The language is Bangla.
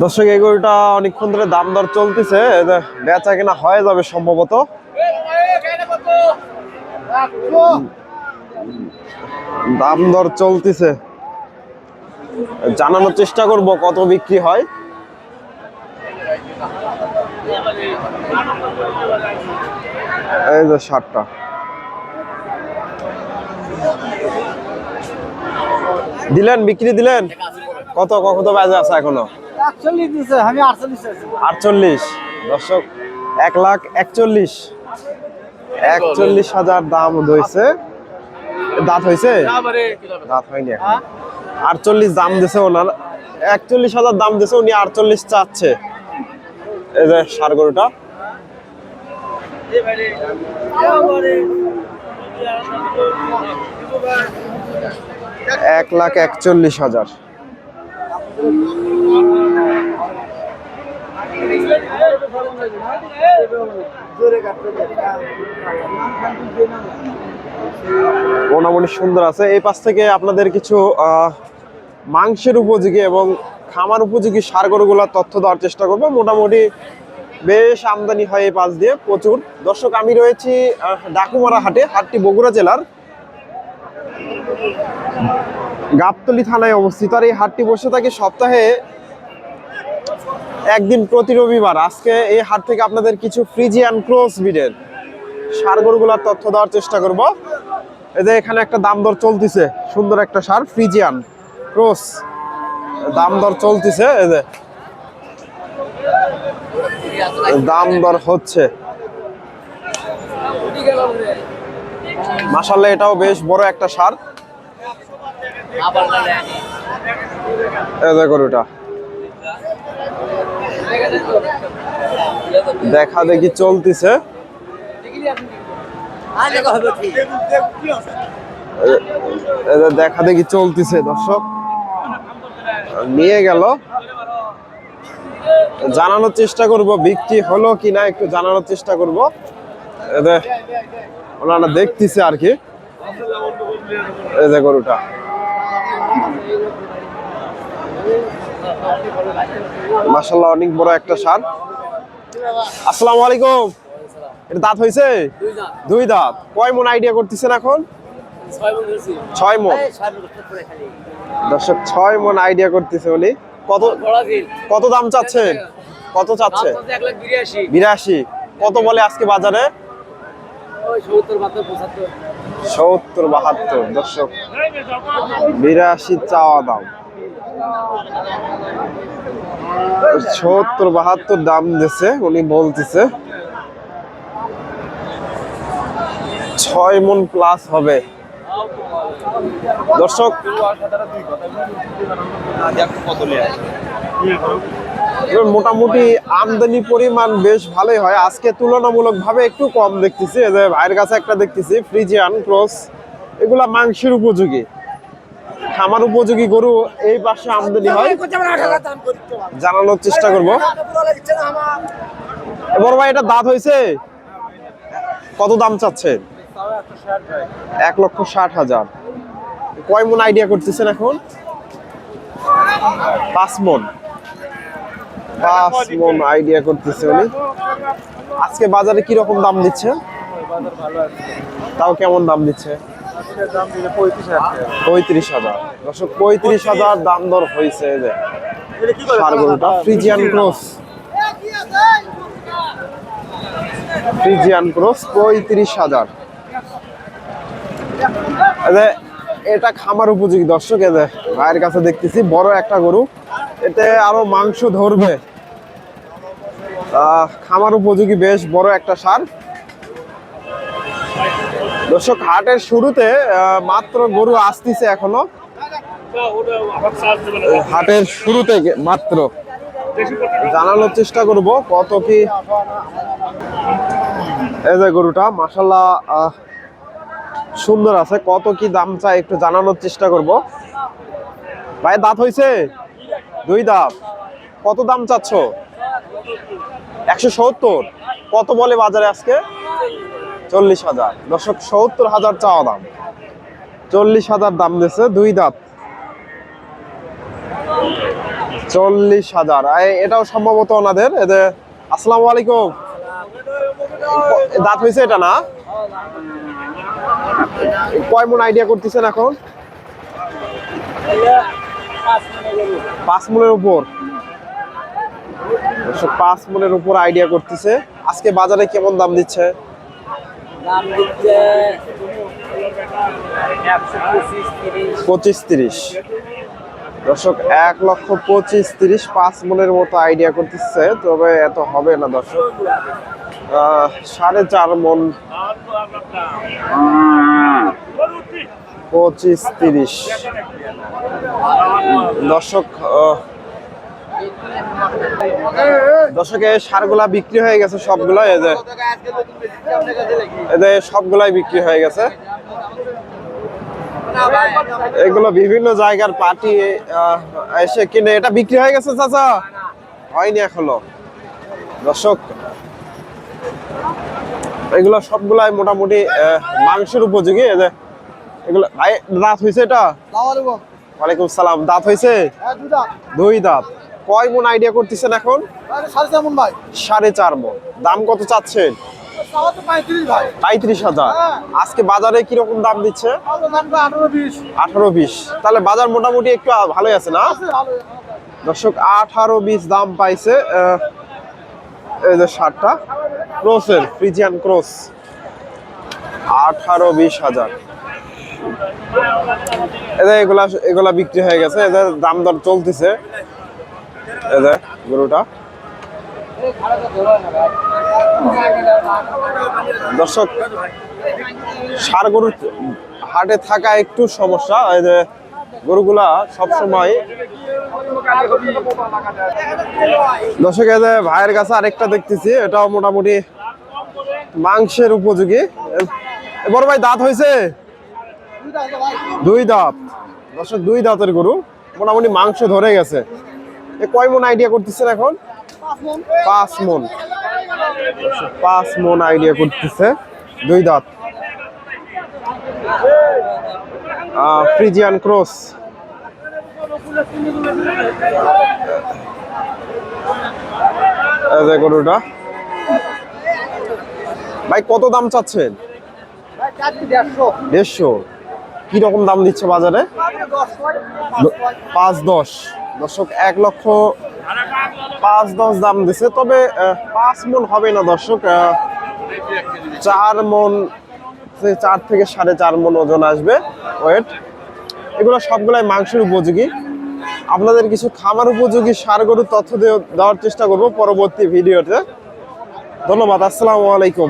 দর্শক এই গরুটা অনেকক্ষণ ধরে দাম দর চলতেছে, বেচা কিনা হয়ে যাবে সম্ভবত। দাম দর চলতেছে, জানানোর চেষ্টা করব কত বিক্রি হয়। এই যে 60টা দিলেন, বিক্রি দিলেন। কত কত বাজে আছে এখনো? 48 দিছে, আমি 48 আছি। 48। দর্শক 1,41,41,000 দাম হয়েছে। দাঁত হয়েছে? দাঁত হয়নি এখন। 48 দাম দিছে ওনার, 41,000 দাম দিছে, উনি 48 চাচ্ছে। এই যে ষাঁড় গরুটা। 1,41,000। মোটামুটি সুন্দর আছে। এই পাশ থেকে আপনাদের কিছু মাংসের উপযোগী এবং খামার উপযোগী ষাঁড় গরুগুলোর তথ্য দেওয়ার চেষ্টা করবো। মোটামুটি বেশ আমদানি হয় এই পাশ দিয়ে, প্রচুর। দর্শক আমি রয়েছি ডাকুমারা হাটে। হাটটি বগুড়া জেলার গাবতলী থানায় অবস্থিত। আর এই হাটটি বসে থাকে সপ্তাহে একদিন, প্রতি রবিবার। আজকে এই হাট থেকে আপনাদের কিছু ফ্রিজিয়ান ক্রস ব্রিডের ষাঁড় গরুগুলার তথ্য দেওয়ার চেষ্টা করব। এই যে এখানে একটা দাম দর চলতেছে, সুন্দর একটা ষাঁড় ফ্রিজিয়ান ক্রস, দাম দর চলতেছে। এই যে দাম দর হচ্ছে। মাশাআল্লাহ, এটাও বেশ বড় একটা ষাঁড়। এই যে গরুটা দেখা দেখি চলতেছে। দেখা দেখি চলতেছে। দর্শক নিয়ে গেল, জানানোর চেষ্টা করব বিক্রি হলো কিনা, একটু জানানোর চেষ্টা করব। ওনারা দেখতেছে আর কি। এই যে গরুটা মাশাআল্লাহ অনেক বড় একটা ষাঁড়। আসসালামু আলাইকুম। এটা দাঁত হয়েছে? দুই দাঁত। কয় মন আইডিয়া করতেছেন এখন? 6 মন। দর্শক 6 মন আইডিয়া করতেছে উনি। কত কত দাম চাচ্ছেন? কত চাচ্ছে? 82। কত বলে আজকে বাজারে? 70-72। দর্শক 82 চাওয়া দাম, 70-72 দাম দিছে উনি, বলতেছে 6 মন প্লাস হবে। দর্শক মোটামুটি আমদানি পরিমাণ বেশ ভালোই হয়। আজকে তুলনামূলক ভাবে একটু কম দেখতেছি। এই যে ভাইয়ের কাছে একটা দেখতেছি ফ্রিজিয়ান ক্রস, এগুলা মাংসের উপযোগী, খামার উপযোগী গরু এই পাশে আমদানি হয়। জানানোর চেষ্টা করব। বড় ভাই, এটা দাঁত হয়েছে? কত দাম চাচ্ছে? 1,60,000। কয় মন আইডিয়া করতেছেন এখন? 5 মন। 5 মন আইডিয়া করতেছে উনি। আজকে বাজারে কি রকম দাম দিচ্ছে? তাও কেমন দাম দিচ্ছে? 35,000। দর্শক 35,000 দাম দর হয়েছে। যে ষাঁড় গরুটা ফ্রিজিয়ান ক্রস, ফ্রিজিয়ান ক্রস 35,000। এটা খামার উপযোগী। দর্শক এদের ভাইয়ের কাছে দেখতেছি বড় একটা গরু, এতে আরো মাংস ধরবে, খামার উপযোগী বেশ বড় একটা ষাঁড়। দর্শক হাটের শুরুতে মাত্র গরু আসতেছে, এখনো হাটের শুরুতে মাত্র। জানানোর চেষ্টা করব কত কি। এই যে গরুটা মাশাআল্লাহ সুন্দর আছে, কত কি দাম চাই একটু জানানোর চেষ্টা করব। ভাই দাঁত হয়েছে? 2 দাঁত। কত দাম চাচ্ছ? 170। কত বলে বাজারে আজকে? 40,000। দর্শক 70,000 চাওয়া দাম, 40,000 দাম দিয়েছে। 2 দাঁত। 40,000। এটাও সম্ভবত ওনাদের এদের। আসসালামু আলাইকুম। দাঁত হয়েছে এটা না? কয় মন আইডিয়া করতেছেন এখন? 5 মনের উপর। 5 মনের উপর আইডিয়া করতেছে। আজকে বাজারে কেমন দাম দিচ্ছে? দাম দিচ্ছে 25-30। দর্শক 1,25,30 5 মনের মতো আইডিয়া করতেছে, তবে এত হবে না দর্শক। 4.5 মন। 25-30 দর্শক। দর্শকের সারগুলা বিক্রি হয়ে গেছে সবগুলো। এদের সবগুলাই বিক্রি হয়ে গেছে। এগুলো বিভিন্ন জায়গার পার্টি এসে কিনে। এটা বিক্রি হয়ে গেছে চাচা? হয়নি এখনো দর্শক। এগুলো সবগুলাই মোটামুটি মাংসের উপযোগী। এগুলো ভাই দাঁত হয়েছে এটা? ওয়ালাইকুম সালাম। দাঁত হয়েছে? 2 দাঁত। কয় মন আইডিয়া করতেছেন এখন? 4.5 মন। দাম কত চাচ্ছেন? 35,000। আজকে বাজারে কিরকম দাম দিচ্ছে? 18-20। তাহলে বাজার মোটামুটি একটু ভালোই আছে না দর্শক? 18-20 দাম পাইছে। এই যে শার্টটা ক্রসের, ফ্রিজিয়ান ক্রস, 18-20,000। এদের এগুলা বিক্রি হয়ে গেছে। এদের দাম দর চলতেছে। এদের গরুটা দর্শক, ষাঁড় গরুর হাটে থাকা একটু সমস্যা। এই যে গরুগুলা সবসময়। দর্শক এই যে ভাইয়ের কাছে আরেকটা দেখতেছি, এটাও মোটামুটি মাংসের উপযোগী। বড় ভাই দাঁত হয়েছে? 2 দাঁত দর্শক। 2 দাঁতের গরু, মোটামুটি মাংস ধরে গেছে। কয় মন আইডিয়া করতেছেন এখন? 5 মন। 5 মন আইডিয়া করতেছে। 2 দাঁত, ফ্রিজিয়ান ক্রস। এই যে গরুটা ভাই কত দাম চাচ্ছেন? 150। কি রকম দাম দিচ্ছে বাজারে? 5-10 দর্শক। 1,05,10 দাম দিছে, তবে 5 মন হবে না দর্শক। 4 মন, 4 থেকে 4.5 মন ওজন আসবে ওয়েট। এগুলো সবগুলাই মাংসের উপযোগী। আপনাদের কিছু খামার উপযোগী ষাঁড় গরুর তথ্য দেওয়ার চেষ্টা করব পরবর্তী ভিডিওতে। ধন্যবাদ। আসসালামু আলাইকুম।